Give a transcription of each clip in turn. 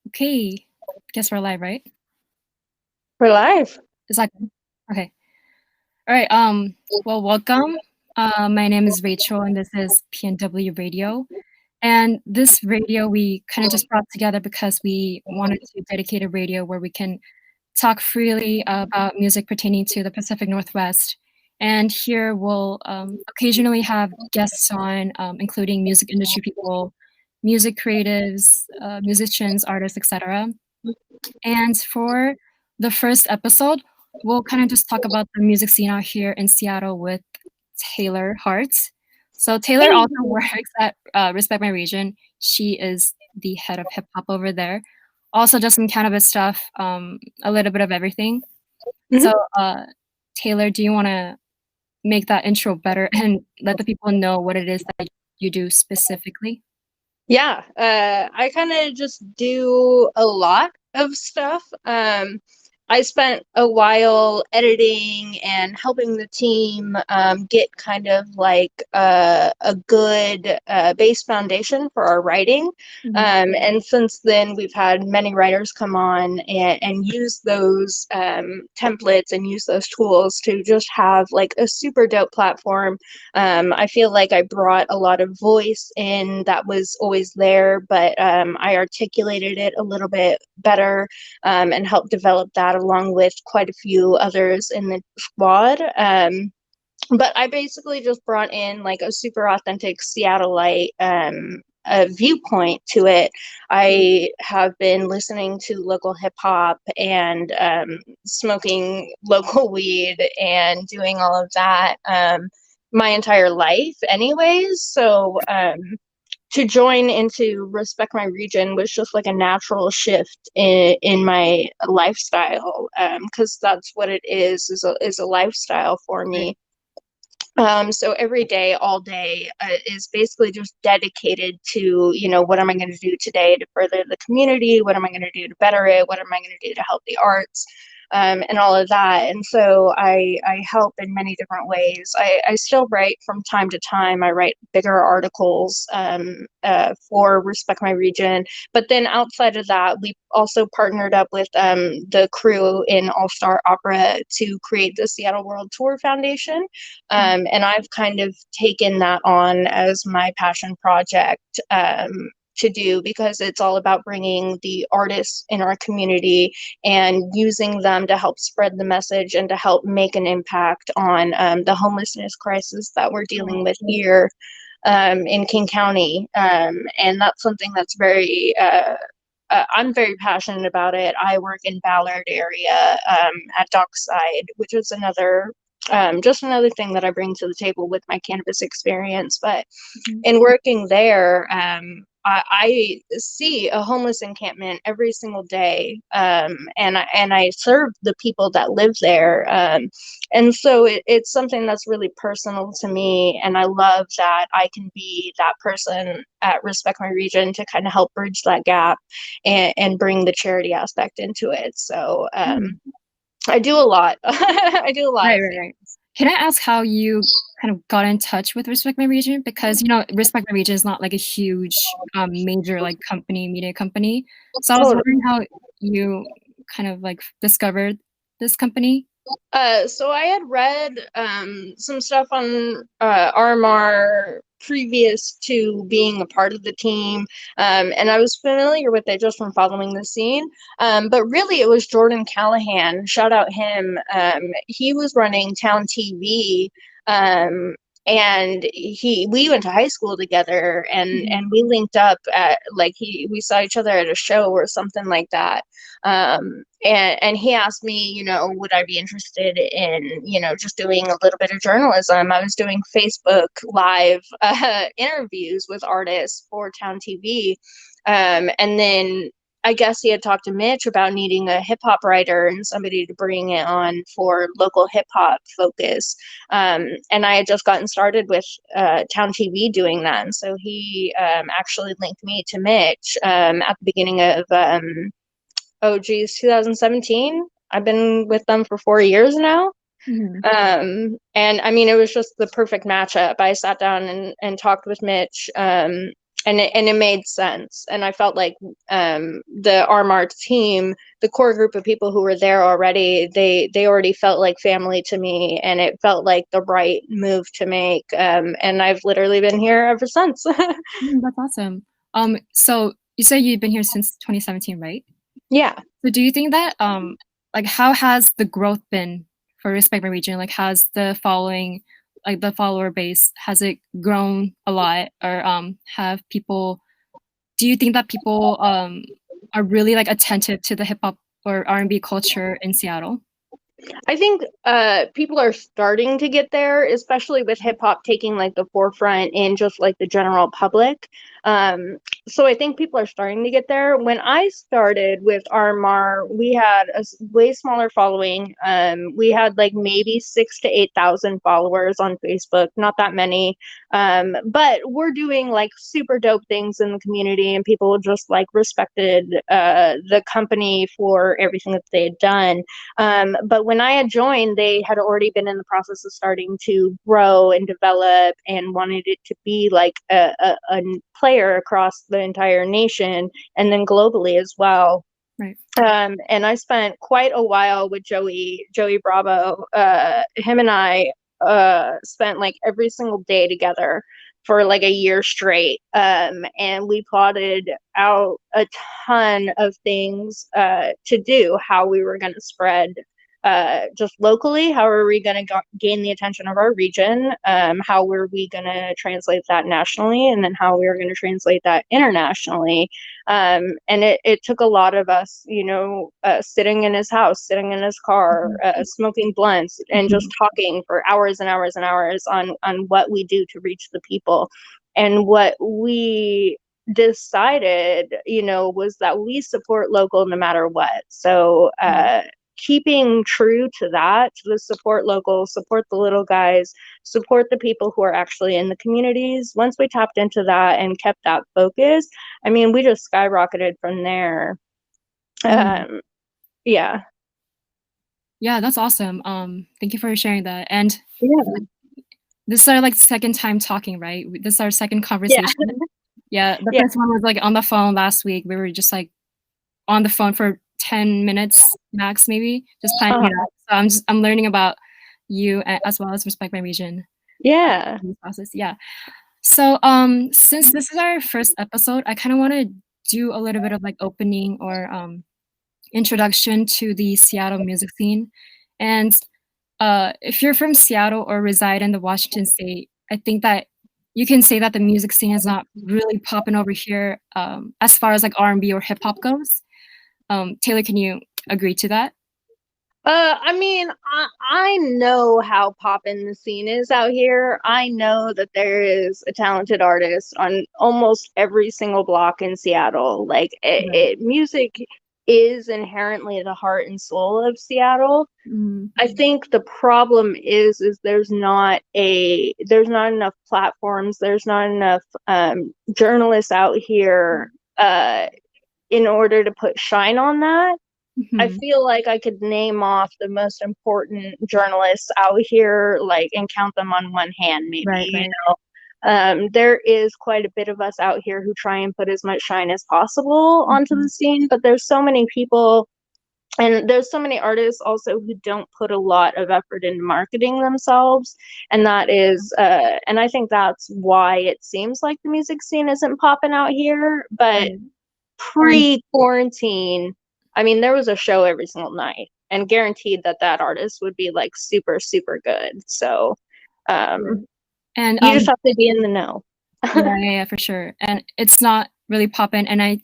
Okay, guess we're live, right? We're live. Is that good? Okay. All right. Well, welcome. My name is Rachel, and this is PNW Radio. And this radio we kind of just brought together because we wanted to dedicate a radio where we can talk freely about music pertaining to the Pacific Northwest. And here we'll occasionally have guests on, including music industry people, music creatives, musicians, artists, etc. And for the first episode, we'll kind of just talk about the music scene out here in Seattle with Taylor Hart. So Taylor Hey. also works at Respect My Region. She is the head of hip hop over there. Also, just some cannabis stuff, a little bit of everything. Mhm. So, Taylor, do you want to make that intro better and let the people know what it is that you do specifically? Yeah, I kind of just do a lot of stuff. I spent a while editing and helping the team get kind of like a good base foundation for our writing. Mhm. And since then, we've had many writers come on and use those templates and use those tools to just have like a super dope platform. I feel like I brought a lot of voice in that was always there, but I articulated it a little bit better and helped develop that along with quite a few others in the squad. But I basically just brought in like a super authentic Seattleite a viewpoint to it. I have been listening to local hip hop and smoking local weed and doing all of that my entire life, anyways. So to join into Respect My Region was just like a natural shift in my lifestyle because that's what it is a lifestyle for Right. me. So every day, all day, is basically just dedicated to, what am I going to do today to further the community? What am I going to do to better it? What am I going to do to help the arts? And all of that. And so I help in many different ways. I still write from time to time. I write bigger articles for Respect My Region. But then outside of that, we also partnered up with the crew in All Star Opera to create the Seattle World Tour Foundation. And I've kind of taken that on as my passion project to do because it's all about bringing the artists in our community and using them to help spread the message and to help make an impact on the homelessness crisis that we're dealing with here in King County. And that's something that's I'm very passionate about it. I work in Ballard area at Dockside, which is just another thing that I bring to the table with my cannabis experience. But Mhm. in working there, I see a homeless encampment every single day, and I serve the people that live there, and so it's something that's really personal to me, and I love that I can be that person at Respect My Region to kind of help bridge that gap and bring the charity aspect into it. So Mm. I do a lot. I do a lot Right, of right, things. right. Can I ask how you kind of got in touch with Respect My Region? Because, Respect My Region is not like a huge, major like company, media company. So I was Totally. wondering how you kind of like discovered this company. So I had read some stuff on RMR previous to being a part of the team, and I was familiar with it just from following the scene. But really, it was Jordan Callahan. Shout out him. He was running Town TV. Um, and we went to high school together Mhm. and we linked up at like we saw each other at a show or something like that. And he asked me, would I be interested in, just doing a little bit of journalism. I was doing Facebook live interviews with artists for Town TV. And then I guess he had talked to Mitch about needing a hip hop writer and somebody to bring it on for local hip hop focus. And I had just gotten started with Town TV doing that. And so he actually linked me to Mitch at the beginning of 2017. I've been with them for 4 years now. Mhm. And I mean, it was just the perfect matchup. I sat down and talked with Mitch. and it made sense. And I felt like the RMR team, the core group of people who were there already, they already felt like family to me, and it felt like the right move to make. And I've literally been here ever since. That's awesome. So you say you've been here since 2017, right? Yeah. So do you think that like how has the growth been for Respect My Region? Like has the following, like the follower base, has it grown a lot, or have people? Do you think that people are really like attentive to the hip hop or R&B culture in Seattle? I think people are starting to get there, especially with hip hop taking like the forefront in just like the general public. So I think people are starting to get there. When I started with RMR, we had a way smaller following. We had like maybe 6 to 8,000 followers on Facebook, not that many. But we're doing like super dope things in the community, and people just like respected the company for everything that they had done. But when I had joined, they had already been in the process of starting to grow and develop and wanted it to be like a player across the entire nation and then globally as well. Right. And I spent quite a while with Joey Bravo. Him and I spent like every single day together for like a year straight. And we plotted out a ton of things to do, how we were going to spread just locally, how are we going to gain the attention of our region, how were we going to translate that nationally, and then how we were going to translate that internationally. And it took a lot of us, sitting in his house, sitting in his car, smoking blunts, and just talking for hours and hours and hours on what we do to reach the people. And what we decided, was that we support local no matter what. So keeping true to that, to the support local, support the little guys, support the people who are actually in the communities. Once we tapped into that and kept that focus, I mean, we just skyrocketed from there. Yeah. Yeah, that's awesome. Thank you for sharing that. And Yeah. this is our like second time talking, right? This is our second conversation. Yeah, the Yeah. first one was like on the phone last week. We were just like on the phone for 10 minutes max, maybe, just planning it out. So I'm learning about you as well as Respect My Region. Yeah. Process. Yeah. So since this is our first episode, I kind of want to do a little bit of like opening or introduction to the Seattle music scene. And if you're from Seattle or reside in the Washington state, I think that you can say that the music scene is not really popping over here as far as like R&B or hip hop goes. Taylor, can you agree to that? I mean, I know how poppin' the scene is out here. I know that there is a talented artist on almost every single block in Seattle. Like, music is inherently the heart and soul of Seattle. I think the problem is there's not enough platforms, there's not enough journalists out here in order to put shine on that. I feel like I could name off the most important journalists out here, like, and count them on one hand, maybe, there is quite a bit of us out here who try and put as much shine as possible onto the scene, but there's so many people and there's so many artists also who don't put a lot of effort into marketing themselves. And that is, and I think that's why it seems like the music scene isn't popping out here, but pre-quarantine, I mean, there was a show every single night and guaranteed that artist would be like super, super good. So and you just have to be in the know. Yeah, for sure. And it's not really popping. And I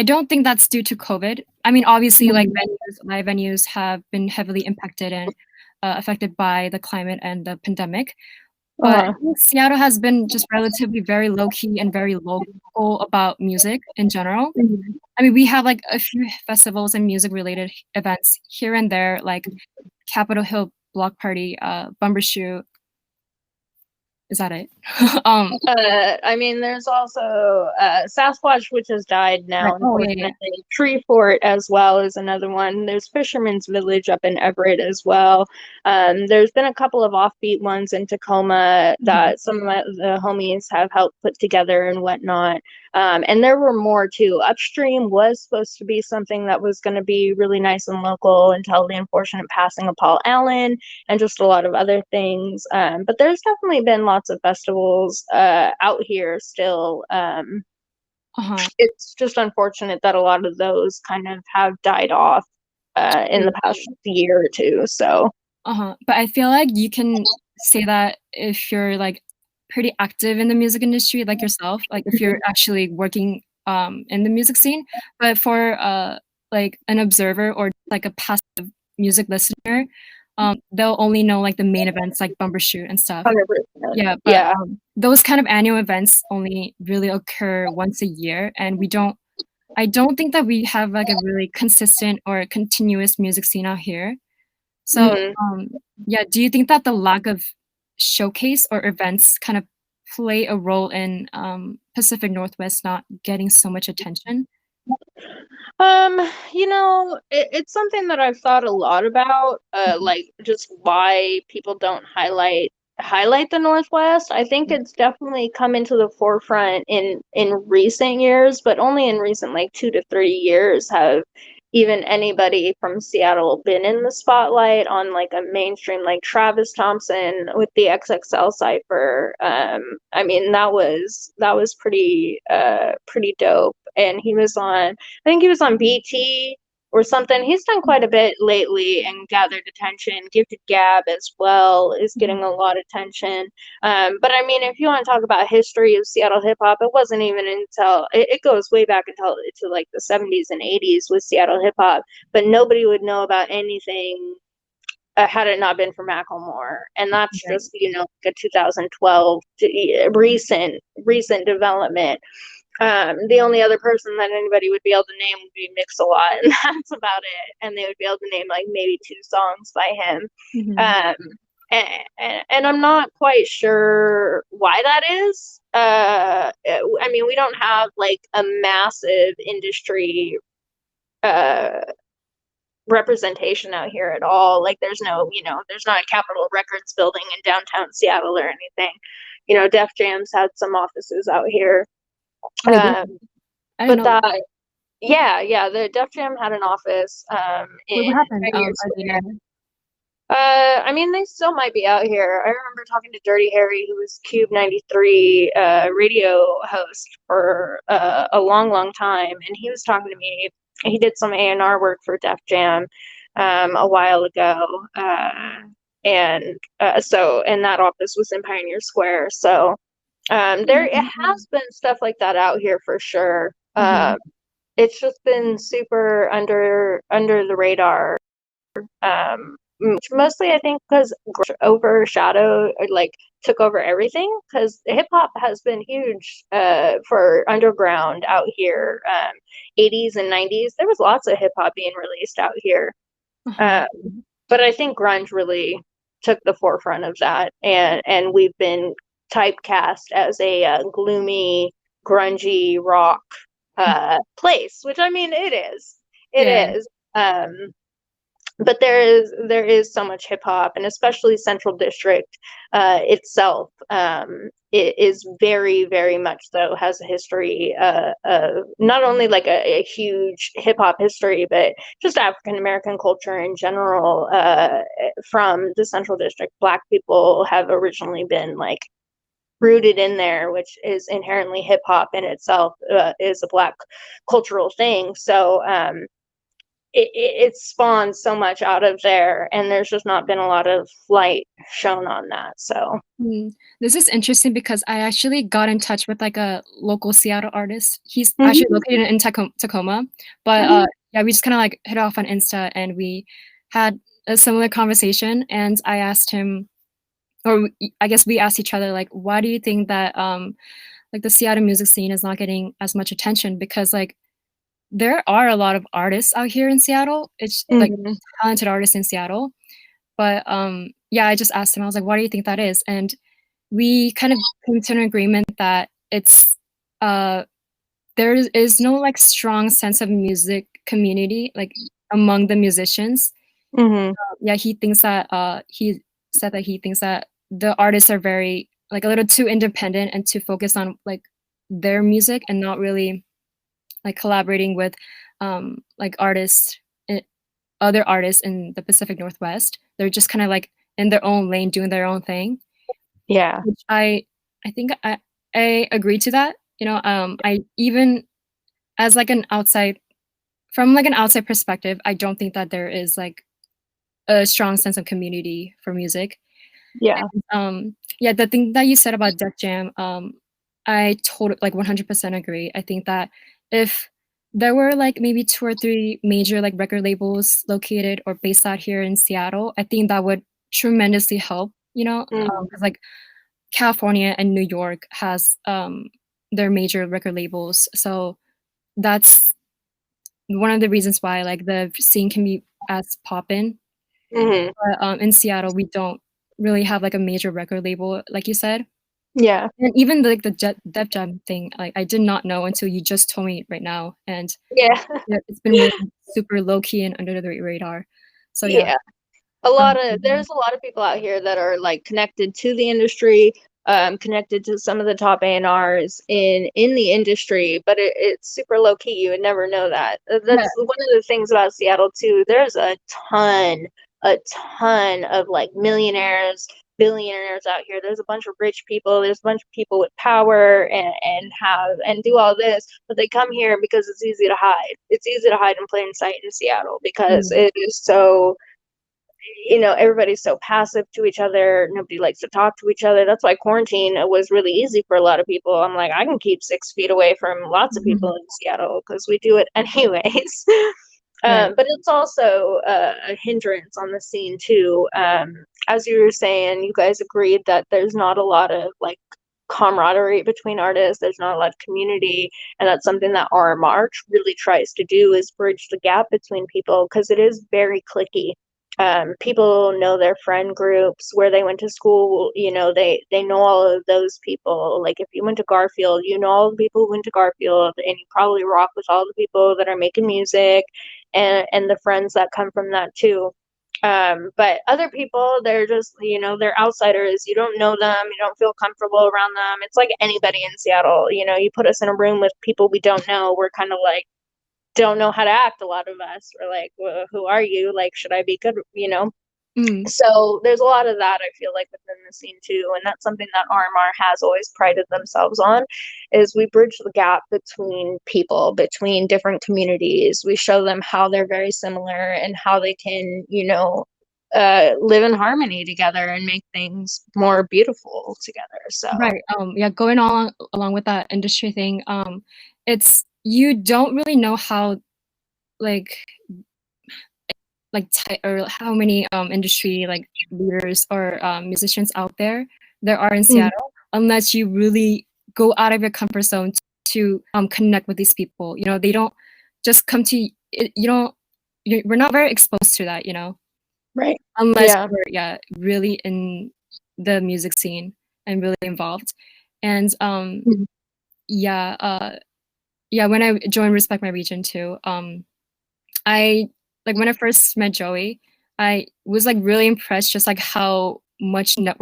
don't think that's due to COVID. I mean, obviously, like live venues have been heavily impacted and affected by the climate and the pandemic. But I think Seattle has been just relatively very low key and very local about music in general. I mean, we have like a few festivals and music related events here and there, like Capitol Hill Block Party, Bumbershoot, Is that it? I mean, there's also Sasquatch, which has died Right. now, Oh, yeah, yeah. unfortunately. Tree Fort as well is another one. There's Fisherman's Village up in Everett as well. There's been a couple of offbeat ones in Tacoma Mhm. that some of the homies have helped put together and whatnot. And there were more too. Upstream was supposed to be something that was going to be really nice and local until the unfortunate passing of Paul Allen and just a lot of other things. But there's definitely been lots of festivals out here still. Uh-huh. It's just unfortunate that a lot of those kind of have died off in the past year or two. So, But I feel like you can say that if you're, like, pretty active in the music industry, like yourself, like, if you're actually working, in the music scene. But for, like, an observer or, like, a passive music listener, they'll only know, like, the main events, like Bumbershoot and stuff. 100%. Yeah, but, Yeah. those kind of annual events only really occur once a year, and I don't think that we have, like, a really consistent or continuous music scene out here. So, Mhm. yeah, do you think that the lack of showcase or events kind of play a role in, Pacific Northwest not getting so much attention? It's something that I've thought a lot about, Mhm. like just why people don't highlight the Northwest. I think it's definitely come into the forefront in recent years, but only in recent like 2 to 3 years have even anybody from Seattle been in the spotlight on like a mainstream like Travis Thompson with the XXL cipher. I mean that was pretty dope. And he was on I think he was on BT or something. He's done quite a bit lately and gathered attention. Gifted Gab as well is Mhm. getting a lot of attention. But I mean, if you want to talk about history of Seattle hip hop, it wasn't even until it goes way back until to like the 70s and 80s with Seattle hip hop. But nobody would know about anything had it not been for Macklemore, and that's Right. just like a 2012 recent development. The only other person that anybody would be able to name would be Mix-a-Lot, and that's about it. And they would be able to name like maybe 2 songs by him. Mhm. Um, and I'm not quite sure why that is. I mean, we don't have like a massive industry uh, representation out here at all. Like, there's not a Capitol Records building in downtown Seattle or anything. Def Jam's had some offices out here. Oh, they do? Um, I didn't but know that. that Yeah, the Def Jam had an office Wait, what in happened? Pioneer Are they Square. not here? I mean, they still might be out here. I remember talking to Dirty Harry, who was Cube 93 radio host for a long, long time, and he was talking to me. He did some A&R work for Def Jam a while ago, and that office was in Pioneer Square. So there it has been stuff like that out here for sure. Mhm. It's just been super under the radar. Mostly I think because overshadowed or like took over everything because hip hop has been huge for underground out here. 80s and 90s, there was lots of hip hop being released out here. Uh-huh. Um, but I think grunge really took the forefront of that, and we've been typecast as a gloomy, grungy rock place, which I mean it Yeah. is. But there is so much hip hop, and especially Central District itself. It is very, very much so has a history of not only like a huge hip hop history, but just African American culture in general. From the Central District, Black people have originally been like rooted in there, which is inherently hip hop in itself, is a Black cultural thing. So it spawns so much out of there, and there's just not been a lot of light shown on that. So, Mm. This is interesting because I actually got in touch with, like, a local Seattle artist. He's actually mhm, located in Tacoma, but, mhm, yeah, we just kinda, like, hit off on Insta, and we had a similar conversation, and I asked him or I guess we asked each other, like, "Why do you think that, like, the Seattle music scene is not getting as much attention?" Because, like, there are a lot of artists out here in Seattle. It's, like, mhm, talented artists in Seattle, but, yeah, I just asked him, I was like, "Why do you think that is?" And we kind of came to an agreement that it's there is no like strong sense of music community like among the musicians. Mm-hmm. Yeah, he said that he thinks that the artists are very like a little too independent and too focused on like their music and not really like collaborating with like other artists in the Pacific Northwest. They're just kind of like in their own lane doing their own thing. Yeah. Which I think I agree to that. You know, I even as like an outside from like an outside perspective, I don't think that there is like a strong sense of community for music. Yeah. And, yeah, the thing that you said about Def Jam, I totally like 100% agree. I think that if there were like maybe 2 or 3 major like record labels located or based out here in Seattle, I think that would tremendously help, you know, Mm-hmm. 'cause like California and New York has their major record labels. So that's one of the reasons why like the scene can be as poppin'. Mm-hmm. But in Seattle, we don't really have like a major record label, like you said. Yeah. And even like the Def Jam thing, like I did not know until you just told me right now, and Yeah. yeah, it's been really super low key and under the radar. So yeah, Yeah. um, There's a lot of people out here that are like connected to the industry, connected to some of the top A&Rs in the industry, but it's super low key. You would never know that. yeah, That's one of the things about Seattle too. There's ton, a ton of like millionaires, billionaires out here. There's a bunch of rich people. There's a bunch of people with power and do all this, but they come here because it's easy to hide. It's easy to hide in plain sight in Seattle because mm, it is so, everybody's so passive to each other. Nobody likes to talk to each other. That's why quarantine was really easy for a lot of people. I'm like, I can keep 6 feet away from lots of people mhm, in Seattle because we do it anyways. right, But it's also a hindrance on the scene too. As you were saying, you guys agreed that there's not a lot of like camaraderie between artists. There's not a lot of community, and that's something that our march really tries to do is bridge the gap between people because it is very cliquey. People know their friend groups where they went to school. They know all of those people. Like if you went to Garfield, you know all the people who went to Garfield, and you probably rock with all the people that are making music, and the friends that come from that too. But other people, they're just, they're outsiders. You don't know them. You don't feel comfortable around them. It's like anybody in Seattle. You put us in a room with people we don't know. We're kind of like, don't know how to act. A lot of us. We're like, well, who are you? Like, should I be good? mm, So there's a lot of that, I feel like, within the scene too, and that's something that RMR has always prided themselves on, is we bridge the gap between people, between different communities. We show them how they're very similar and how they can, live in harmony together and make things more beautiful together. So right. Yeah, going on along with that industry thing, it's you don't really know how like or how many industry like leaders or musicians out there are in mm, Seattle unless you really go out of your comfort zone to connect with these people. You know, they don't just come to you don't we're not very exposed to that, you know, right. unless Yeah. you're yeah really in the music scene and really involved. And Mhm. yeah, yeah, when I joined Respect My Region too, I like when I first met Joey, I was like really impressed just like how much music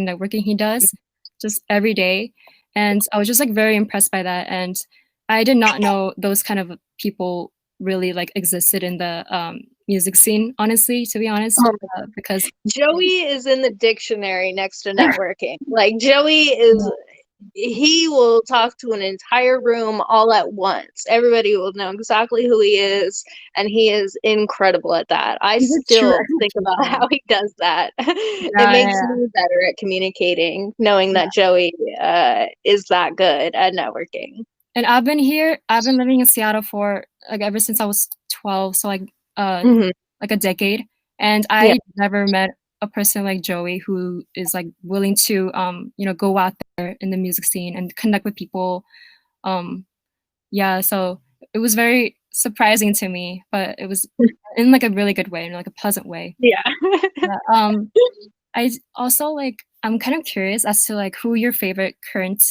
networking he does just every day. And I was just like very impressed by that. And I did not know those kind of people really like existed in the music scene, honestly, to be honest, Oh, because Joey is in the dictionary next to networking. Like Joey is, he will talk to an entire room all at once. Everybody will know exactly who he is, and he is incredible at that. I he's a true still think about executioner. how he does that. It Yeah, makes yeah, me better at communicating, knowing yeah. that Joey is that good at networking. And I've been living in Seattle for like ever since I was 12, so uh Hmm. like a decade. And Yeah. I never met a person like Joey who is like willing to you know, go out there in the music scene and connect with people. Um yeah, so it was very surprising to me, but it was in like a really good way, in like a pleasant way. Yeah. Yeah, I also like I'm kind of curious as to like who your favorite current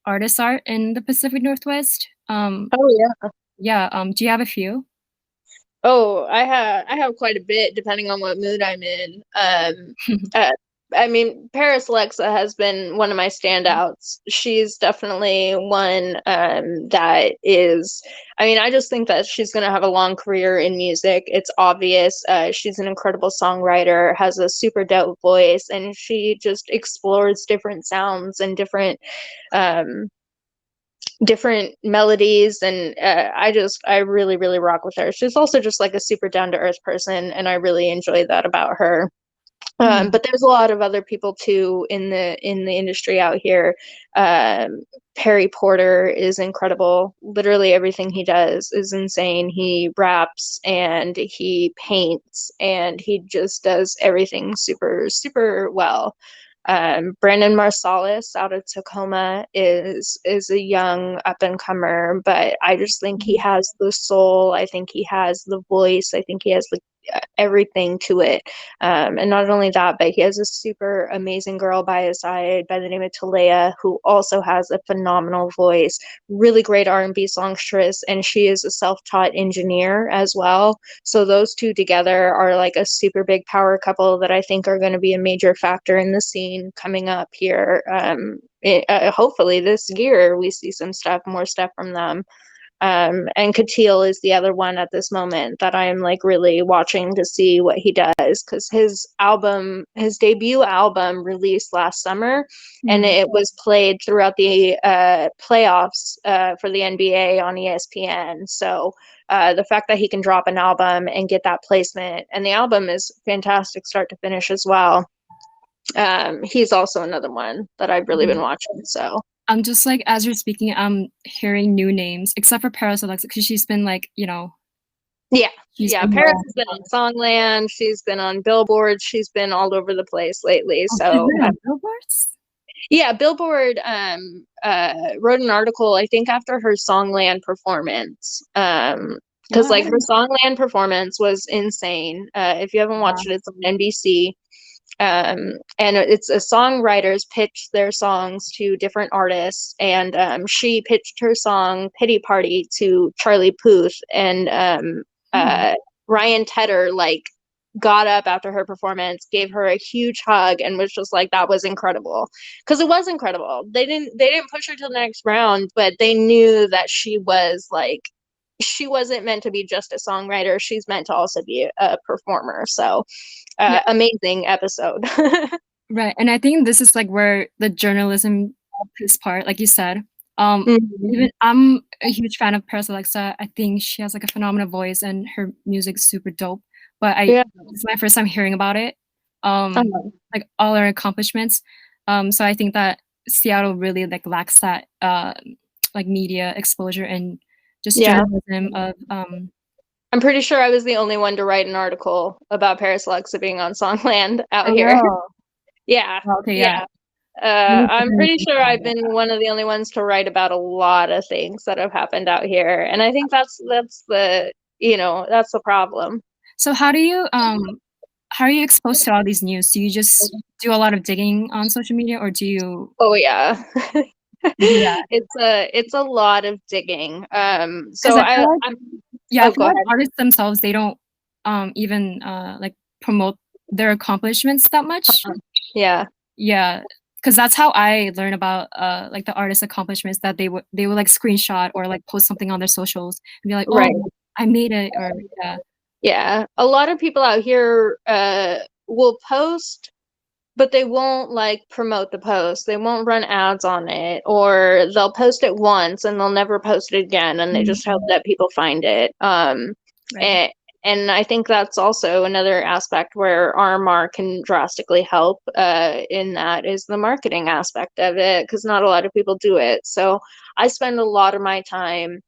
artists are in the Pacific Northwest. Oh yeah. Yeah, do you have a few? Oh, I have quite a bit depending on what mood I'm in. Uh, I mean, Paris Alexa has been one of my standouts. She's definitely one that is. I mean, I just think that she's going to have a long career in music. It's obvious. She's an incredible songwriter, has a super dope voice, and she just explores different sounds and um, different melodies, and I really really rock with her. She's also just like a super down to earth person, and I really enjoy that about her. Mhm, But there's a lot of other people too in the industry out here. Perry Porter is incredible. Literally everything he does is insane. He raps and he paints and he just does everything super super well. Brandon Marsalis out of Tacoma is a young up and comer, but I just think he mhm, has the soul. I think he has the voice. I think he has the everything to it. And not only that, but he has a super amazing girl by his side by the name of Talea, who also has a phenomenal voice, really great R&B songstress, and she is a self-taught engineer as well. So those two together are like a super big power couple that I think are going to be a major factor in the scene coming up here. Hopefully this year we see more stuff from them. And Katil is the other one at this moment that I'm like really watching to see what he does, because his debut album released last summer, and mhm. it was played throughout the playoffs for the NBA on ESPN. So the fact that he can drop an album and get that placement, and the album is fantastic start to finish as well. He's also another one that I've really been Mhm. watching. So I'm just like as you're speaking, I'm hearing new names except for Paris Alexa because she's been like, yeah. she's Yeah, been Paris known. has been on Songland. She's been on Billboard. She's been all over the place lately. Oh, she's So, been on billboards? yeah, Billboard wrote an article, I think, after her Songland performance. Wow, Because I like her didn't Songland performance was insane. If you haven't wow. watched it, it's on NBC. And it's a songwriters pitch their songs to different artists, and she pitched her song "Pity Party" to Charlie Puth, and Hmm. Ryan Tedder like got up after her performance, gave her a huge hug, and was just like, "That was incredible," because it was incredible. They didn't push her to the next round, but they knew that she wasn't meant to be just a songwriter. She's meant to also be a performer. So Yeah, amazing episode. right, and I think this is, like, where the journalism plays part, like you said. Um, Mhm. Even I'm a huge fan of Paris Alexa. I think she has, like, a phenomenal voice, and her music's super dope, but I Yeah. it's my first time hearing about it, Uh-huh. like, all her accomplishments. So I think that Seattle really, like, lacks that, like, media exposure and just Yeah. journalism of, I'm pretty sure I was the only one to write an article about Paris Alexa being on Songland out oh, here. wow. Yeah. Well, okay, yeah. Yeah. We need to I'm do pretty some sure more I've about been that. one of the only ones to write about a lot of things that have happened out here. And I think that's the problem. So how are you exposed to all these news? Do you just do a lot of digging on social media or do you Oh yeah. do that? It's a lot of digging. 'Cause So I feel like I'm yeah, I oh feel go like ahead. artists themselves, they don't, even, like, promote their accomplishments that much. Yeah. Yeah, 'cause that's how I learn about, like, the artist's accomplishments that they would, like, screenshot or, like, post something on their socials and be like, "Oh, Right. I made it," or yeah. Yeah, a lot of people out here will post, but they won't like promote the post. They won't run ads on it, or they'll post it once and they'll never post it again, and they Mhm. just hope that people find it. Right. And I think that's also another aspect where RMR can drastically help. In that is the marketing aspect of it, because not a lot of people do it. So I spend a lot of my time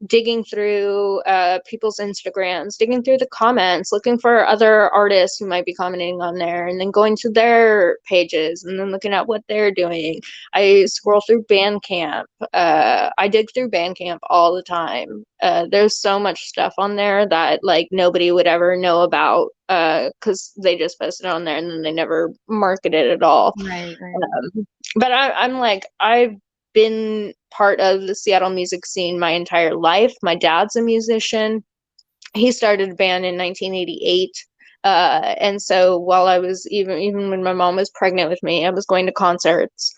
digging through people's Instagrams, digging through the comments, looking for other artists who might be commenting on there, and then going to their pages and then looking at what they're doing. I scroll through Bandcamp. I dig through Bandcamp all the time. There's so much stuff on there that like nobody would ever know about because they just post it on there and then they never market it at all. Right. But I'm like, I've been part of the Seattle music scene my entire life. My dad's a musician. He started a band in 1988. And so while I was even when my mom was pregnant with me, I was going to concerts.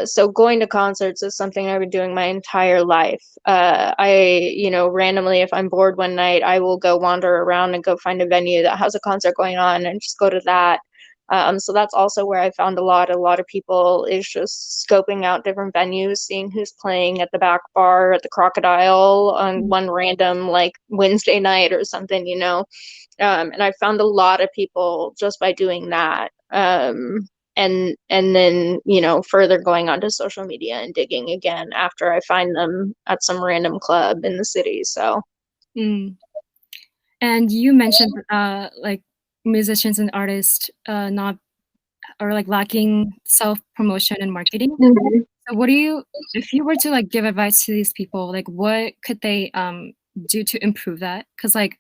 So going to concerts is something I've been doing my entire life. Randomly, if I'm bored one night, I will go wander around and go find a venue that has a concert going on and just go to that. So that's also where I found a lot of people is just scoping out different venues, seeing who's playing at the back bar at the Crocodile on one random like Wednesday night or something, and I found a lot of people just by doing that. And then, further going onto social media and digging again after I find them at some random club in the city. So. And you mentioned like musicians and artists not or like lacking self-promotion and marketing. Mm-hmm. So if you were to like give advice to these people, like what could they do to improve that? Because like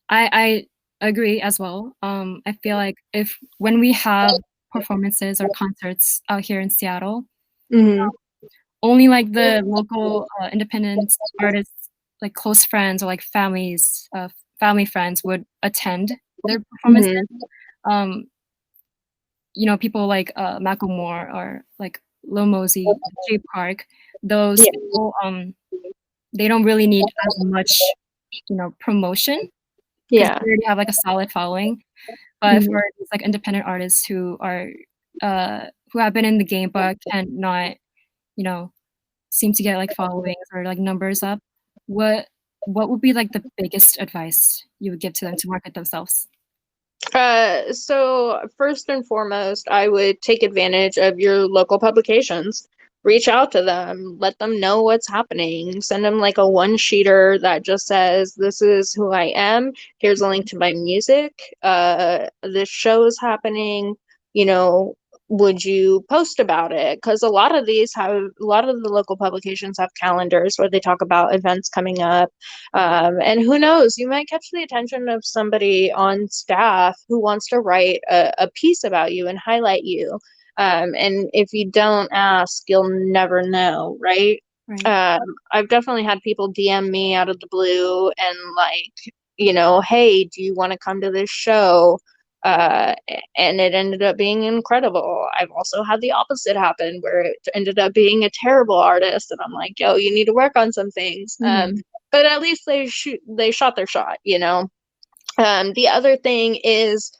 I agree as well. I feel like when we have performances or concerts out here in Seattle, only like the local independent artists, like close friends or like family friends would attend their performances. People like Macklemore or like Lil Mosey, Jay Park, those people, they don't really need as much, promotion because they already have like a solid following. But for these like independent artists who have been in the game but cannot, seem to get like followings or like numbers up, what would be like the biggest advice you would give to them to market themselves? So first and foremost, I would take advantage of your local publications. Reach out to them, let them know what's happening, send them like a one-sheeter that just says, this is who I am, here's a link to my music, this show is happening, would you post about it? Because a lot of the local publications have calendars where they talk about events coming up. And who knows, you might catch the attention of somebody on staff who wants to write a piece about you and highlight you. And if you don't ask, you'll never know, right? I've definitely had people DM me out of the blue and like, hey, do you want to come to this show? And it ended up being incredible. I've also had the opposite happen where it ended up being a terrible artist, and I'm like, yo, you need to work on some things. But at least they shot their shot, The other thing is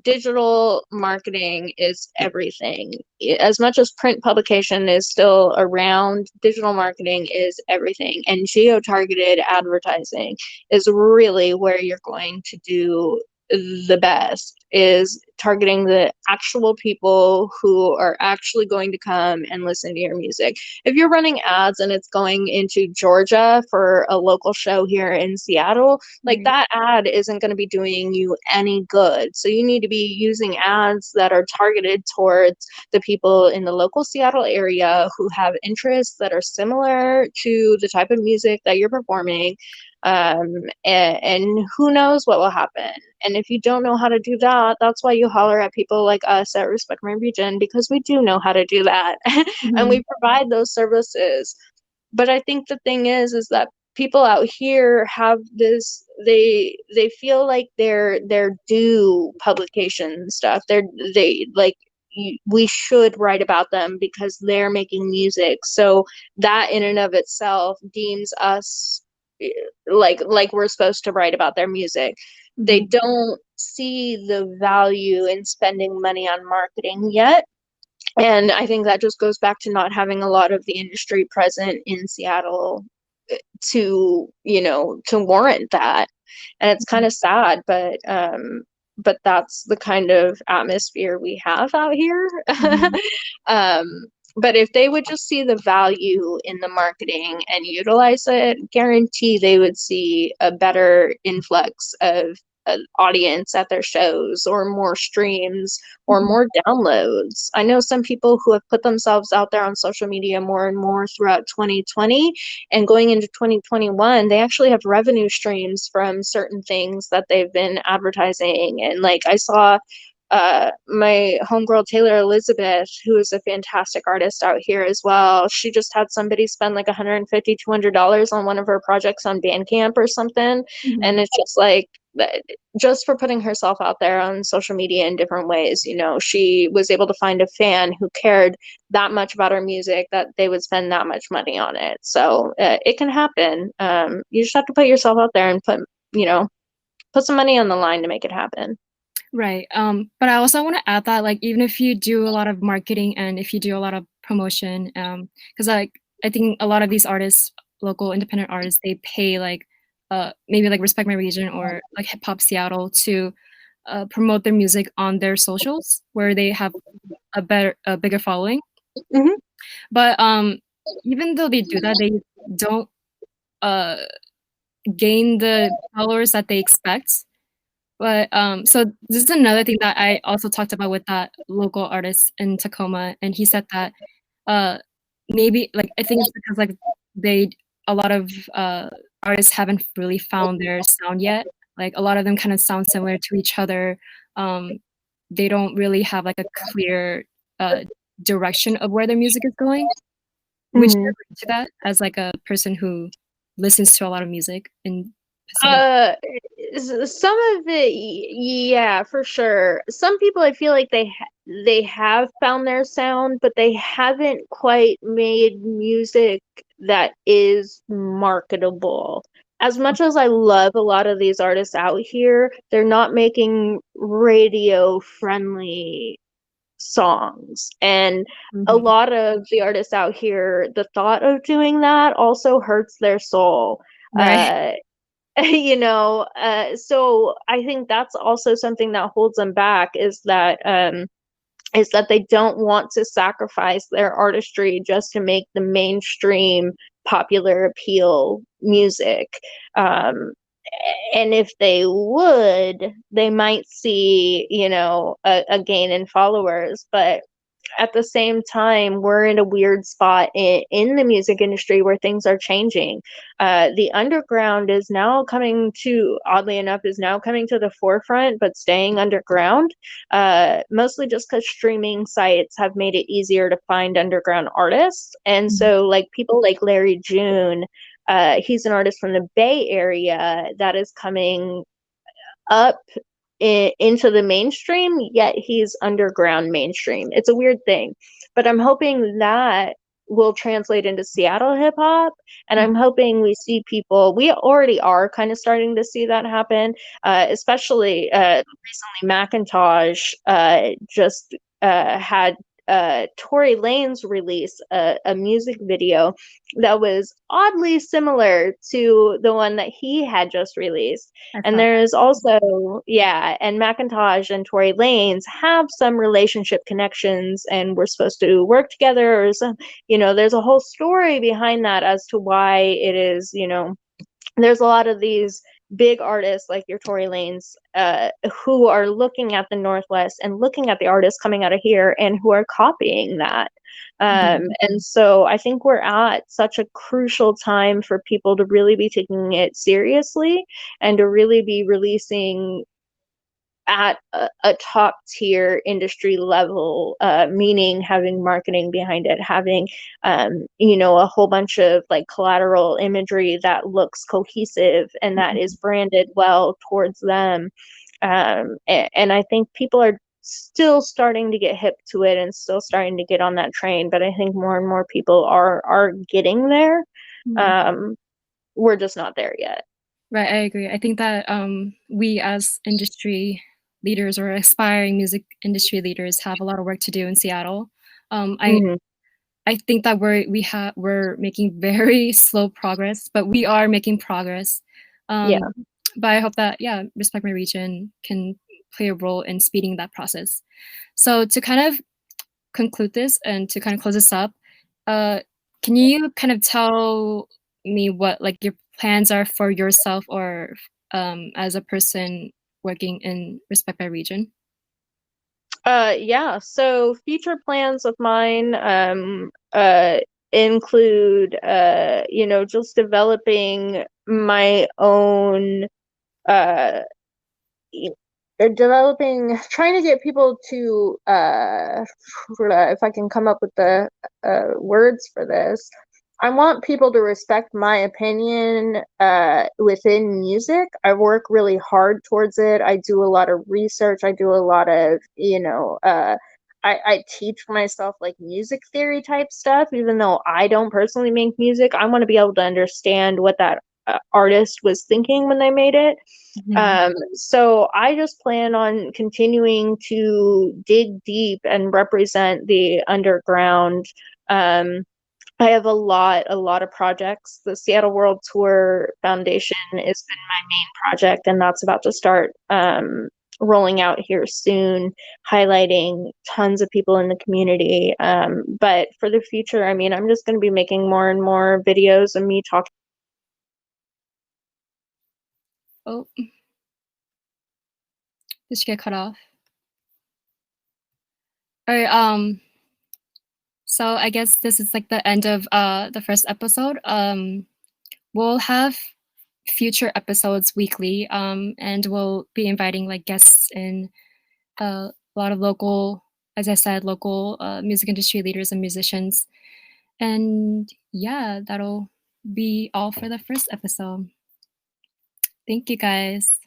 digital marketing is everything. As much as print publication is still around, digital marketing is everything. And geo-targeted advertising is really where you're going to do the best, is targeting the actual people who are actually going to come and listen to your music. If you're running ads and it's going into Georgia for a local show here in Seattle, like that ad isn't going to be doing you any good. So you need to be using ads that are targeted towards the people in the local Seattle area who have interests that are similar to the type of music that you're performing. And who knows what will happen. And if you don't know how to do that, that's why you holler at people like us at Respect My Region, because we do know how to do that. And we provide those services. But I think the thing is that people out here have this, they feel like they're due publication stuff. We should write about them because they're making music. So that in and of itself deems us like we're supposed to write about their music. They don't see the value in spending money on marketing yet. And I think that just goes back to not having a lot of the industry present in Seattle to warrant that. And it's kind of sad, but that's the kind of atmosphere we have out here. But if they would just see the value in the marketing and utilize it, guarantee they would see a better influx of an audience at their shows, or more streams, or Mhm. more downloads. I know some people who have put themselves out there on social media more and more throughout 2020, and going into 2021, they actually have revenue streams from certain things that they've been advertising. And like, I saw my homegirl Taylor Elizabeth, who is a fantastic artist out here as well. She just had somebody spend like $150, $200 on one of her projects on Bandcamp or something. And Mhm. it's just like, just for putting herself out there on social media in different ways, you know, she was able to find a fan who cared that much about her music that they would spend that much money on it. So it can happen. You just have to put yourself out there and you know, put some money on the line to make it happen. Right. But I also want to add that, like, even if you do a lot of marketing and if you do a lot of promotion, because like I think a lot of these artists, local independent artists, they pay like, maybe like Respect My Region or like Hip Hop Seattle to promote their music on their socials where they have a bigger following. Hmm. But even though they do that, they don't uh gain the followers that they expect. But, so this is another thing that I also talked about with that local artist in Tacoma, and he said that, uh, maybe like, I think it's because, like, they a lot of, artists haven't really found their sound yet. Like, a lot of them kinda sound similar to each other. Um, they don't really have, like, a clear, uh, direction of where their music is going. Would you Hmm. agree to that as, like, a person who listens to a lot of music in Pacific? Uh, some of it, yeah, for sure. Some people, I feel like they have found their sound, but they haven't quite made music that is marketable. As much as I love a lot of these artists out here, they're not making radio friendly songs. And a Mhm. lot of the artists out here, the thought of doing that also hurts their soul. Right. Uh, so I think that's also something that holds them back, is that they don't want to sacrifice their artistry just to make the mainstream popular appeal music. um, and if they would, they might see, a gain in followers. But at the same time, we're in a weird spot in the music industry where things are changing. The underground is now oddly enough, is now coming to the forefront, but staying underground, mostly just because streaming sites have made it easier to find underground artists. And Mhm. so, like, people like Larry June, he's an artist from the Bay Area that is coming up into the mainstream, yet he's underground mainstream. It's a weird thing, but I'm hoping that will translate into Seattle hip hop. And I'm hoping we see people, we already are kind of starting to see that happen, especially recently. Macintosh just had Tory Lanez release a music video that was oddly similar to the one that he had just released. I And saw there is also, yeah, and Macintosh and Tory Lanez have some relationship connections, and we're supposed to work together, or some, there's a whole story behind that as to why it is, there's a lot of these big artists like your Tory Lanez, who are looking at the Northwest and looking at the artists coming out of here and who are copying that. Mhm. And so I think we're at such a crucial time for people to really be taking it seriously and to really be releasing at a top tier industry level, meaning having marketing behind it, having, a whole bunch of like collateral imagery that looks cohesive and that is Mhm. branded well towards them. And I think people are still starting to get hip to it and still starting to get on that train. But I think more and more people are getting there. Mhm. Um, we're just not there yet. Right, I agree. I think that, we as industry leaders or aspiring music industry leaders have a lot of work to do in Seattle. Um, I Hmm. I think that we're making very slow progress, but we are making progress. Yeah. Um, but I hope that, yeah, Respect My Region can play a role in speeding that process. So to kind of conclude this and to kind of close this up, can you kind of tell me what like your plans are for yourself or as a person working in Respect by Region? Yeah, so future plans of mine include just developing my own uh trying to get people to if I can come up with the words for this. I want people to respect my opinion within music. I work really hard towards it. I do a lot of research. I do a lot of, I teach myself like music theory type stuff, even though I don't personally make music. I want to be able to understand what that artist was thinking when they made it. So I just plan on continuing to dig deep and represent the underground. I have a lot of projects. The Seattle World Tour Foundation has been my main project, and that's about to start rolling out here soon, highlighting tons of people in the community. But for the future, I mean, I'm just going to be making more and more videos of me talking. Oh, did you get cut off? All right. So I guess this is like the end of the first episode. We'll have future episodes weekly, and we'll be inviting like guests in a lot of local, as I said, local music industry leaders and musicians. And yeah, that'll be all for the first episode. Thank you guys.